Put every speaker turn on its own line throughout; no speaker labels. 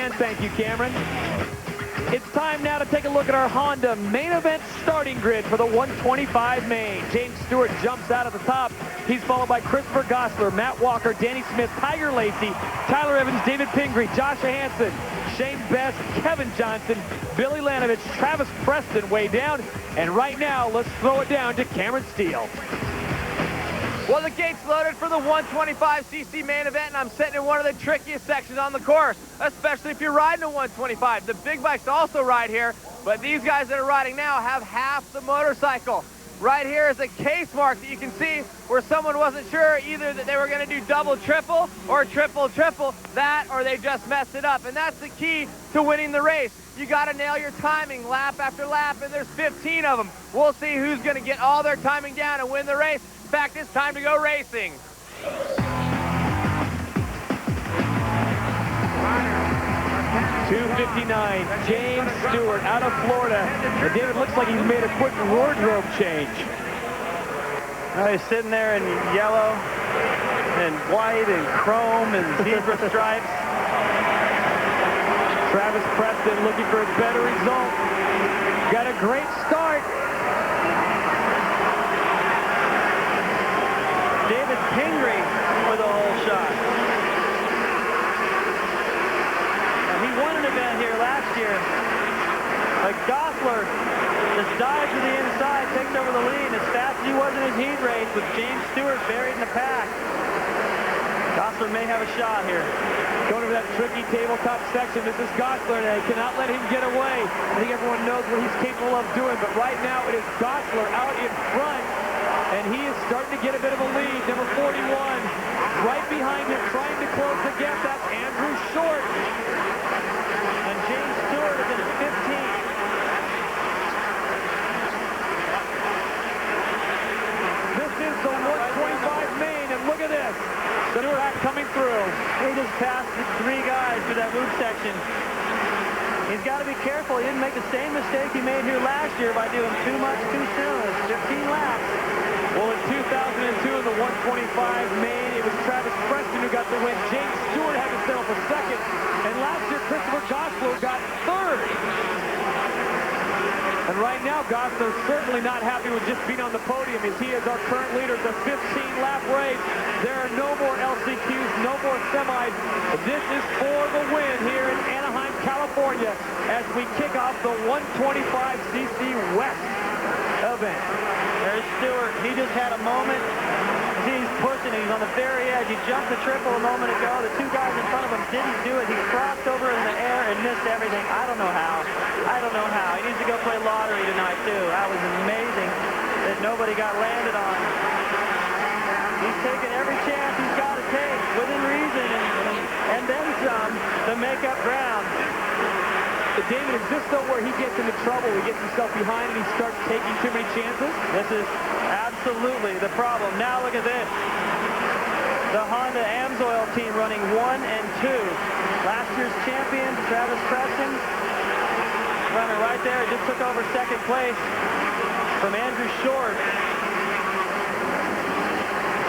And thank you, Cameron. It's time now to take a look at our Honda main event starting grid for the 125 main. James Stewart jumps out at the top. He's followed by Christopher Gosler, Matt Walker, Danny Smith, Tiger Lacey, Tyler Evans, David Pingree, Josh Hansen, Shane Best, Kevin Johnson, Billy Lanovich, Travis Preston way down. And right now, let's throw it down to Cameron Steele.
Well, the gate's loaded for the 125cc main event, and I'm sitting in one of the trickiest sections on the course, especially if you're riding a 125. The big bikes also ride here, but these guys that are riding now have half the motorcycle. Right here is a case mark that you can see where someone wasn't sure either that they were going to do double, triple, or triple, that, or they just messed it up. And that's the key to winning the race. You got to nail your timing lap after lap, and there's 15 of them. We'll see who's going to get all their timing down and win the race. In fact, it's time to go racing.
259, James Stewart out of Florida. And David, looks like he's made a quick wardrobe change.
He's sitting there in yellow and white and chrome and zebra stripes.
Travis Preston looking for a better result. Got a great start.
David Pingree with a whole shot. He won an event here last year. Like Gosler just dives to the inside, takes over the lead as fast as he was in his heat race with James Stewart buried in the pack. Gosler may have a shot here.
Going over that tricky tabletop section, this is Gosler, and they cannot let him get away. I think everyone knows what he's capable of doing, but right now it is Gosler out in front, and he is starting to get a bit of a lead. Number 41, right behind him, trying to close the gap. That's Andrew Short.
And James Stewart is in 15th.
This is the 125 main, and look at this. The track coming through.
He just passed the 3 guys through that loop section. He's got to be careful. He didn't make the same mistake he made here last year by doing too much too soon. It's 15 laps.
Well, in 2002 in the 125 main, it was Travis Preston who got the win. James Stewart had to settle for second. And last year, Christopher Gosler got third. And right now, Gosler's certainly not happy with just being on the podium, as he is our current leader. It's a 15-lap race. There are no more LCQs, no more semis. This is for the win here in Anaheim, California, as we kick off the 125cc West event.
There's Stewart. He just had a moment. He's pushing. He's on the very edge. He jumped the triple a moment ago. The 2 guys in front of him didn't do it. He crossed over in the air and missed everything. I don't know how. I don't know how. He needs to go play lottery tonight, too. That was amazing that nobody got landed on. He's taking every chance he's got to take within reason and then some to make up ground.
But David, is this though where he gets into trouble? He gets himself behind and he starts taking too many chances?
This is absolutely the problem. Now look at this. The Honda AMSOIL team running 1 and 2. Last year's champion, Travis Preston, running right there. Just took over second place from Andrew Short.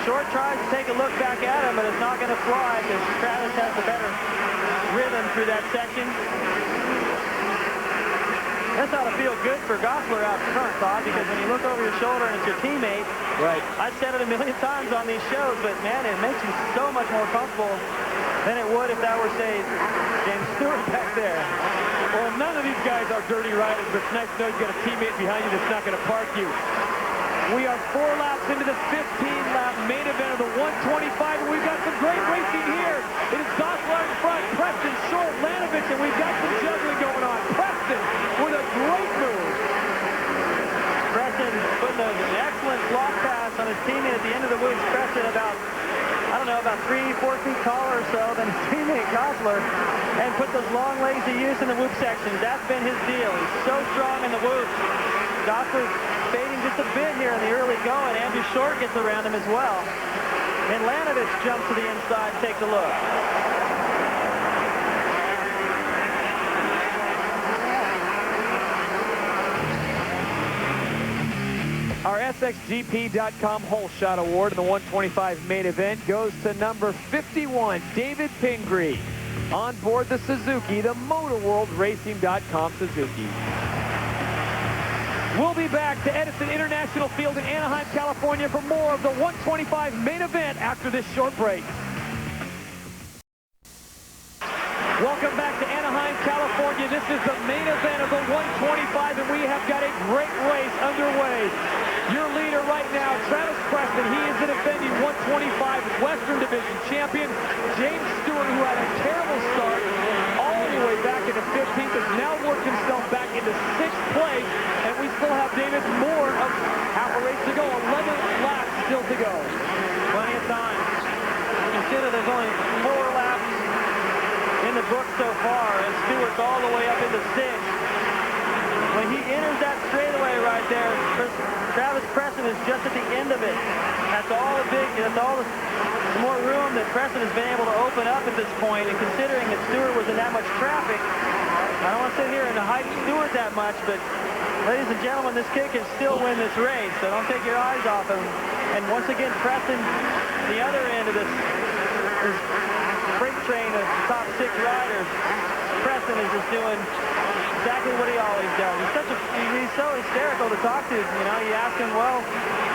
Short tries to take a look back at him, but it's not going to fly because Travis has the better rhythm through that section. This ought to feel good for Gosler out front, Todd, because when you look over your shoulder and it's your teammate,
right?
I've said it a million times on these shows, but man, it makes you so much more comfortable than it would if that were, say, James Stewart back there.
Well, none of these guys are dirty riders, but it's nice to know you've got a teammate behind you that's not going to park you. We are 4 laps into the 15-lap main event of the 125, and we've got some great racing here. It is Gosler in front, Preston, Short, Lanovich, and we've got some juggling going on. Preston with a great move.
Preston putting an excellent block pass on his teammate at the end of the woods. Preston about, I don't know, about 3-4 feet taller or so than his teammate Gosler, and put those long legs to use in the whoop sections. That's been his deal. He's so strong in the whoops. Gosler's fading just a bit here in the early going. Andrew Short gets around him as well. And Lanovich jumps to the inside, takes a look.
Our SXGP.com Hole Shot Award in the 125 main event goes to number 51, David Pingree. on board the Suzuki, the MotorWorldRacing.com Suzuki. We'll be back to Edison International Field in Anaheim, California for more of the 125 main event after this short break. Welcome back to Anaheim, California. This is the main event of the 125, and we have got a great race underway. Your leader right now, Travis Preston. He is the defending 125 Western Division champion. James Stewart, who had a terrible start all the way back into 15th, has now worked himself back into 6th place, and we still have David more of half a race to go. 11 laps still to go.
Plenty of time. Consider there's only 4 laps in the book so far, and Stewart's all the way up into 6th. When he enters that straightaway right there, Travis Preston is just at the end of it. That's all the more room that Preston has been able to open up at this point, and considering that Stewart was in that much traffic, I don't want to sit here and hype Stewart that much, but ladies and gentlemen, this kid can still win this race, so don't take your eyes off him. And once again, Preston, the other end of this freight train of top 6 riders, Preston is just doing exactly what he always does. He's so hysterical to talk to. You know, you ask him, well,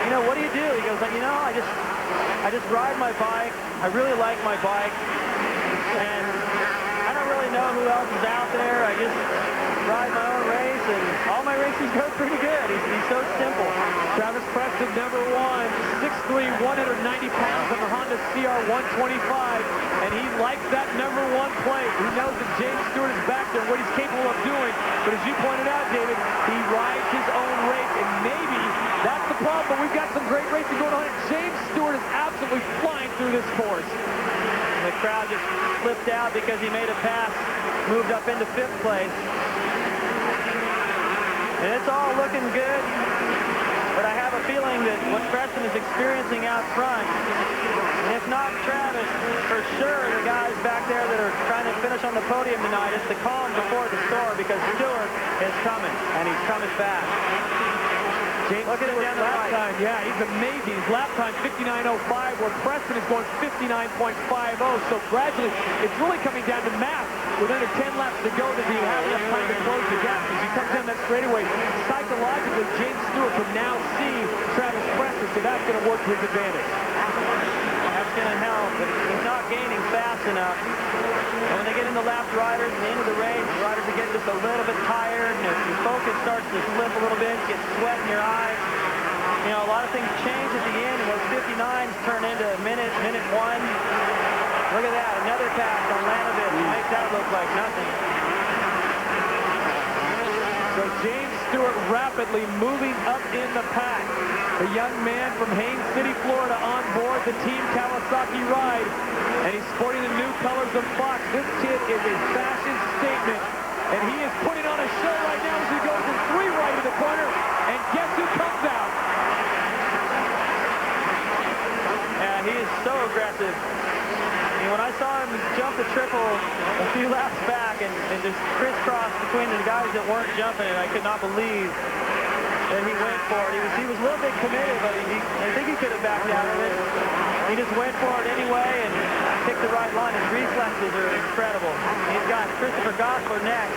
you know, what do you do? He goes, you know, I just ride my bike. I really like my bike, and I don't really know who else is out there. I just ride my own race, and all my races go pretty good. He's so simple.
Travis Preston, number 1, 6'3", 190 pounds on the Honda CR125, and he likes that number 1 plate. He knows that James Stewart is back there, what he's capable of doing. But as you pointed out, David, he rides his own race, and maybe that's the problem. But we've got some great racing going on. James Stewart is absolutely flying through this course.
The crowd just flipped out because he made a pass, moved up into 5th place. And it's all looking good, but I have a feeling that what Preston is experiencing out front, and if not Travis, for sure the guys back there that are trying to finish on the podium tonight, it's the calm before the storm, because Stewart is coming, and he's coming fast.
James
Look at him down the
lap
right.
time. Yeah, he's amazing. His lap time 59.05, where Preston is going 59.50. So gradually, it's really coming down to math. With under 10 laps to go, does he have enough time to close the gap? As he comes down that straightaway, psychologically, James Stewart can now see Travis Preston, so that's going to work to his advantage.
That's going to help, but he's not gaining fast enough. And when they get into lapped riders at the end of the race, the riders are getting just a little bit tired, and your focus starts to slip a little bit, you get sweat in your eyes. You know, a lot of things change at the end, and those 59s turn into minute 1. Look at that, another pass on Lanovich. Makes that look like nothing.
So James Stewart rapidly moving up in the pack. The young man from Haines City, Florida, on board the Team Kawasaki ride. And he's sporting the new colors of Fox. This kid is a fashion statement. And he is putting on a show right now as he goes in 3 right in the corner. And guess who comes out?
Yeah, he is so aggressive. And when I saw him jump the triple a few laps back and just crisscross between the guys that weren't jumping it, I could not believe that he went for it. He was a little bit committed, but I think he could have backed out of it. He just went for it anyway and picked the right line. His reflexes are incredible. He's got Christopher Gosler next.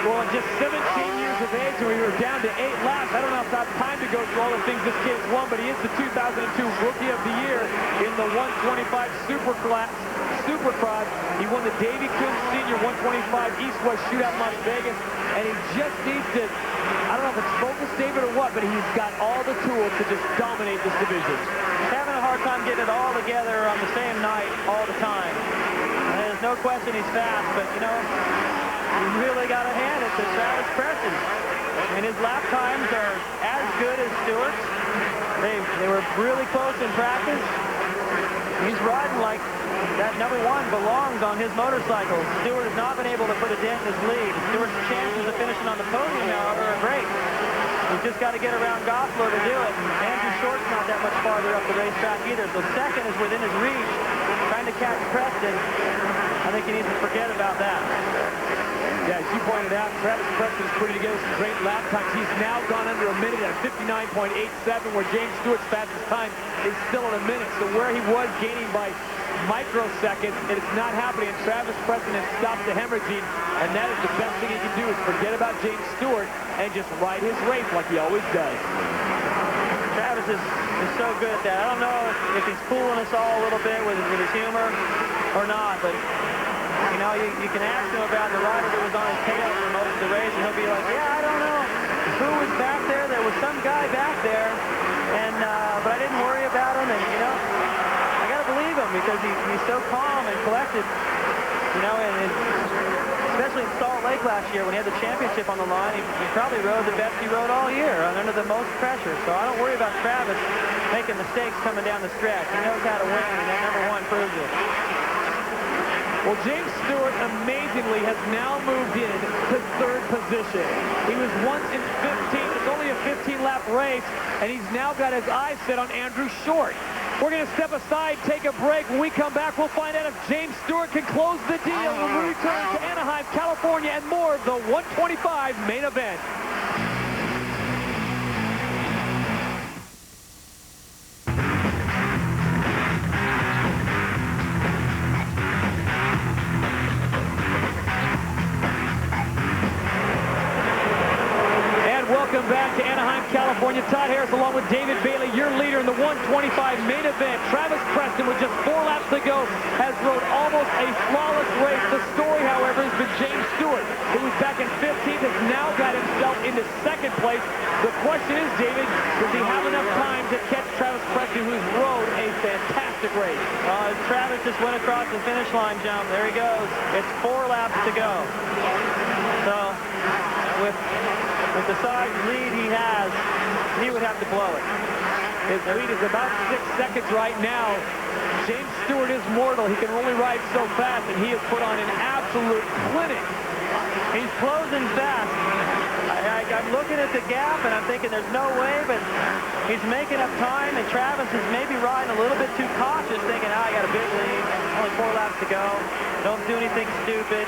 Well, at just 17 years of age, and we were down to 8 laps. I don't know if I have time to go through all the things this kid's won, but he is the 2002 Rookie of the Year in the 125 Supercross. He won the Davey Coombs Senior 125 East-West Shootout in Las Vegas, and he just needs to, I don't know if it's focus, David, or what, but he's got all the tools to just dominate this division.
He's having a hard time getting it all together on the same night all the time. And there's no question he's fast, but, you know, you really got to hand it to Travis Preston. And his lap times are as good as Stewart's. They were really close in practice. He's riding like that number 1 belongs on his motorcycle. Stewart has not been able to put a dent in his lead. Stewart's chances of finishing on the podium, however, are great. He's just got to get around Gosler to do it. And Andrew Short's not that much farther up the racetrack either. So second is within his reach. Trying to catch Preston. I think he needs to forget about that.
Yeah, as you pointed out, Travis Preston is putting together some great lap times. He's now gone under a minute at 59.87, where James Stewart's fastest time is still at a minute. So where he was gaining by microseconds, and it's not happening. And Travis Preston has stopped the hemorrhaging, and that is the best thing he can do is forget about James Stewart and just ride his race like he always does.
Travis is so good at that. I don't know if he's fooling us all a little bit with his humor or not, but you know, you can ask him about the rider that was on his tail for most of the race, and he'll be like, yeah, I don't know who was back there. There was some guy back there, and but I didn't worry about him, and you know, I got to believe him because he's so calm and collected, you know, and especially in Salt Lake last year when he had the championship on the line, he probably rode the best he rode all year under the most pressure. So I don't worry about Travis making mistakes coming down the stretch. He knows how to win, and that #1 proves it.
Well, James Stewart amazingly has now moved in to 3rd position. He was once in 15th. It's only a 15-lap race, and he's now got his eyes set on Andrew Short. We're going to step aside, take a break. When we come back, we'll find out if James Stewart can close the deal when we return to Anaheim, California, and more of the 125 main event. Welcome back to Anaheim, California. Todd Harris along with David Bailey, your leader in the 125 main event. Travis Preston, with just 4 laps to go, has rode almost a flawless race. The story, however, has been James Stewart, who was back in 15th, has now got himself into 2nd place. The question is, David, does he have enough time to catch Travis Preston, who's rode a fantastic race?
Travis just went across the finish line jump. There he goes. It's 4 laps to go. So, with the size lead he has, he would have to blow it.
His lead is about 6 seconds right now. James Stewart is mortal. He can only ride so fast, and he has put on an absolute clinic.
He's closing fast. I'm looking at the gap, and I'm thinking there's no way, but he's making up time, and Travis is maybe riding a little bit too cautious, thinking, I got a big lead, only 4 laps to go, don't do anything stupid.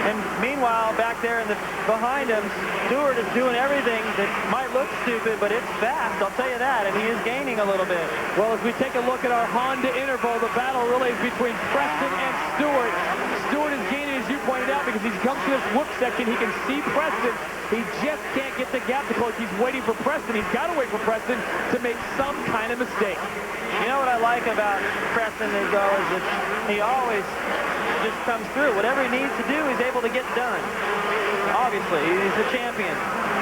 And meanwhile, back there behind him, Stewart is doing everything that might look stupid, but it's fast, I'll tell you that, and he is gaining a little bit.
Well, as we take a look at our Honda interval, the battle really is between Preston and Stewart. Stewart is gaining, as you pointed out, because he's come to this whoop section. He can see Preston. He just can't get the gap to close. He's waiting for Preston. He's got to wait for Preston to make some kind of mistake.
You know what I like about Preston, though, is that he always just comes through. Whatever he needs to do, he's able to get done. Obviously, he's the champion.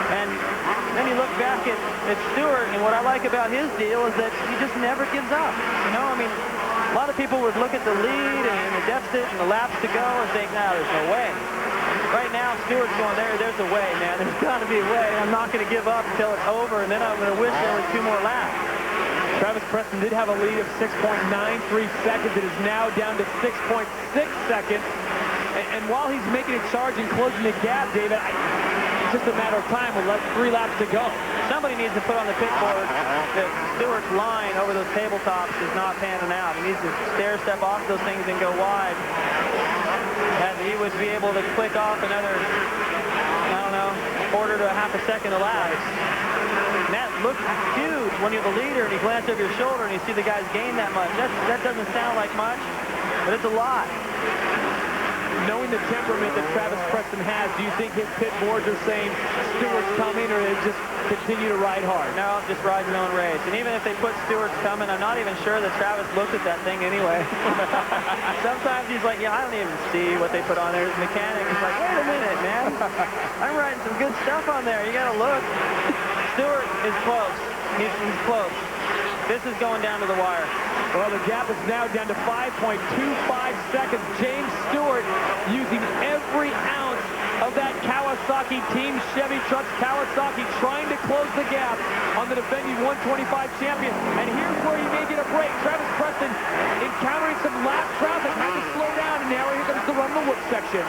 And then you look back at Stewart, and what I like about his deal is that he just never gives up. You know, I mean, a lot of people would look at the lead and the deficit and the laps to go and think, no, there's no way. Right now, Stewart's going, there's a way, man. There's got to be a way. I'm not going to give up until it's over, and then I'm going to wish there was 2 more laps.
Travis Preston did have a lead of 6.93 seconds. It is now down to 6.6 seconds. And while he's making a charge and closing the gap, David, it's just a matter of time with 3 laps to go.
Somebody needs to put on the pit board that Stewart's line over those tabletops is not panning out. He needs to stair step off those things and go wide. And he would be able to click off another, I don't know, quarter to a half a second a lap. And that looks huge when you're the leader and you glance over your shoulder and you see the guys gain that much. That doesn't sound like much, but it's a lot.
Knowing the temperament that Travis Preston has, do you think his pit boards are saying Stewart's coming, or they just continue to ride hard?
No, just ride your own race. And even if they put Stewart's coming, I'm not even sure that Travis looked at that thing anyway. Sometimes he's like, yeah, I don't even see what they put on there. His mechanic is like, wait a minute, man. I'm writing some good stuff on there. You got to look. Stewart is close. He's close. This is going down to the wire.
Well, the gap is now down to 5.25 seconds. James Stewart using every ounce of that Kawasaki Team Chevy trucks. Kawasaki trying to close the gap on the defending 125 champion. And here's where he may get a break. Travis Preston encountering some lap traffic, had to slow down, and now here comes the run the whoop section.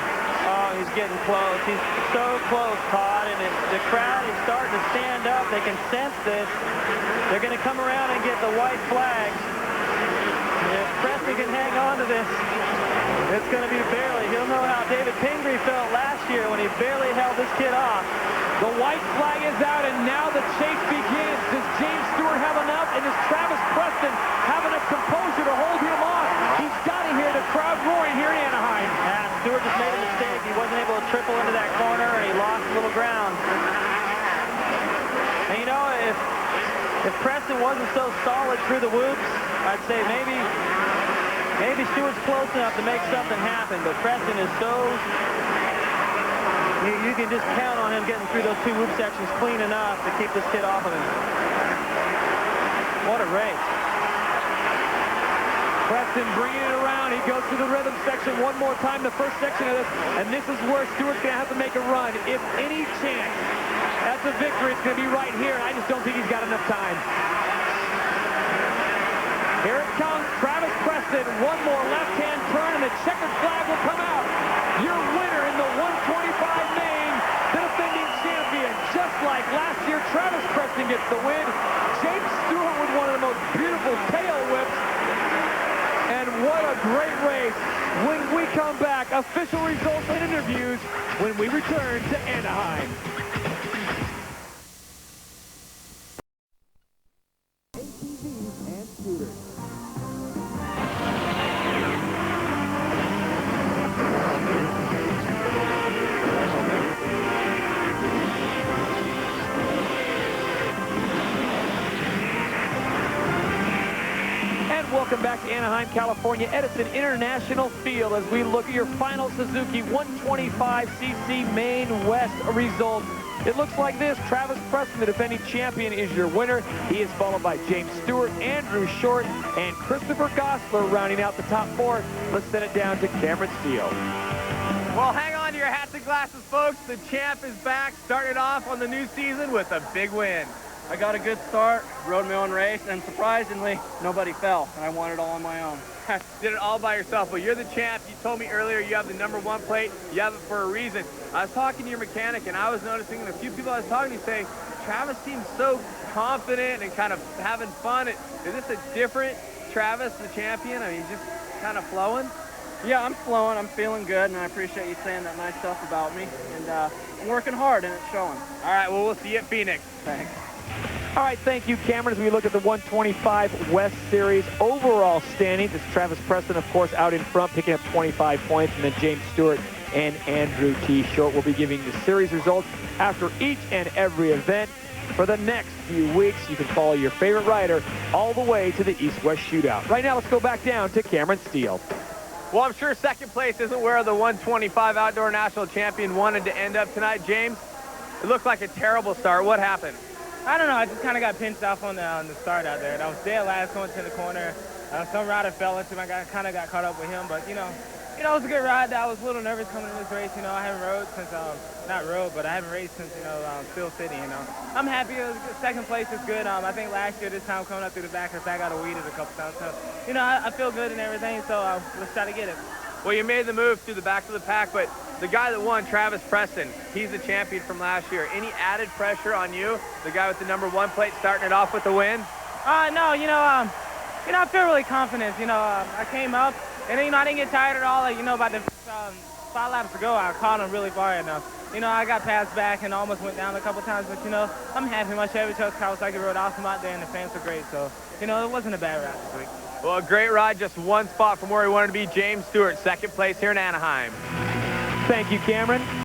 Oh, he's getting close. He's so close, Todd, and the crowd is starting to stand up. They can sense this. They're going to come around and get the white flags. If Preston can hang on to this, it's going to be barely. He'll know how David Pingree felt last year when he barely held this kid off.
The white flag is out, and now the chase begins. Does James Stewart have enough, and does Travis Preston have enough composure to hold him off? He's crowd roaring here in Anaheim.
Yeah, Stewart just made a mistake. He wasn't able to triple into that corner, and he lost a little ground. And you know, if Preston wasn't so solid through the whoops, I'd say maybe Stewart's close enough to make something happen, but Preston is so... You can just count on him getting through those two whoop sections clean enough to keep this kid off of him. What a race.
Preston bringing it around. He goes through the rhythm section one more time, the first section of this, and this is where Stewart's going to have to make a run. If any chance that's a victory, it's going to be right here, and I just don't think he's got enough time. Here it comes, Travis Preston. One more left-hand turn, and the checkered flag will come out. Your winner in the 125 main, the defending champion. Just like last year, Travis Preston gets the win. James Stewart with one of the most beautiful tail whips. And what a great race. When we come back, official results and interviews when we return to Anaheim. ATVs and scooters. Welcome back to Anaheim, California, Edison International Field as we look at your final Suzuki 125cc Main West result. It looks like this. Travis Preston, the defending champion, is your winner. He is followed by James Stewart, Andrew Short, and Christopher Gosler rounding out the top four. Let's send it down to Cameron Steele.
Well, hang on to your hats and glasses, folks. The champ is back, started off on the new season with a big win.
I got a good start, rode my own race, and surprisingly, nobody fell, and I won it all on my own.
Did it all by yourself. Well, you're the champ. You told me earlier you have the #1 plate. You have it for a reason. I was talking to your mechanic, and I was noticing, and a few people I was talking to say, Travis seems so confident and kind of having fun. Is this a different Travis, the champion? I mean, just kind of flowing?
Yeah, I'm flowing. I'm feeling good, and I appreciate you saying that nice stuff about me. And I'm working hard, and it's showing.
All right, well, we'll see you at Phoenix.
Thanks.
All right, thank you, Cameron. As we look at the 125 West Series overall standings, it's Travis Preston, of course, out in front, picking up 25 points, and then James Stewart and Andrew T. Short will be giving the series results after each and every event. For the next few weeks, you can follow your favorite rider all the way to the East-West Shootout. Right now, let's go back down to Cameron Steele.
Well, I'm sure second place isn't where the 125 Outdoor National Champion wanted to end up tonight. James, it looked like a terrible start. What happened?
I don't know. I just kind of got pinched off on the start out there. And I was dead last going to the corner. Some rider fell into me. I kind of got caught up with him. But, you know, it was a good ride. I was a little nervous coming to this race. You know, I haven't rode since, not rode, but I haven't raced since, Steel City, I'm happy. Second place is good. I think last year, this time coming up through the back, I got weeded a couple times. So, I feel good and everything. So let's try to get it.
Well, you made the move through the back of the pack, but the guy that won, Travis Preston, he's the champion from last year. Any added pressure on you, the guy with the #1 plate, starting it off with the win?
No, I feel really confident. I came up, and I didn't get tired at all. About the 5 laps ago, I caught him really far enough. I got passed back and almost went down a couple times, but, I'm happy. My Chevy truck, Kawasaki, rode awesome out there, and the fans were great. So, it wasn't a bad ride this week.
Well, a great ride, just one spot from where he wanted to be. James Stewart, second place here in Anaheim.
Thank you, Cameron.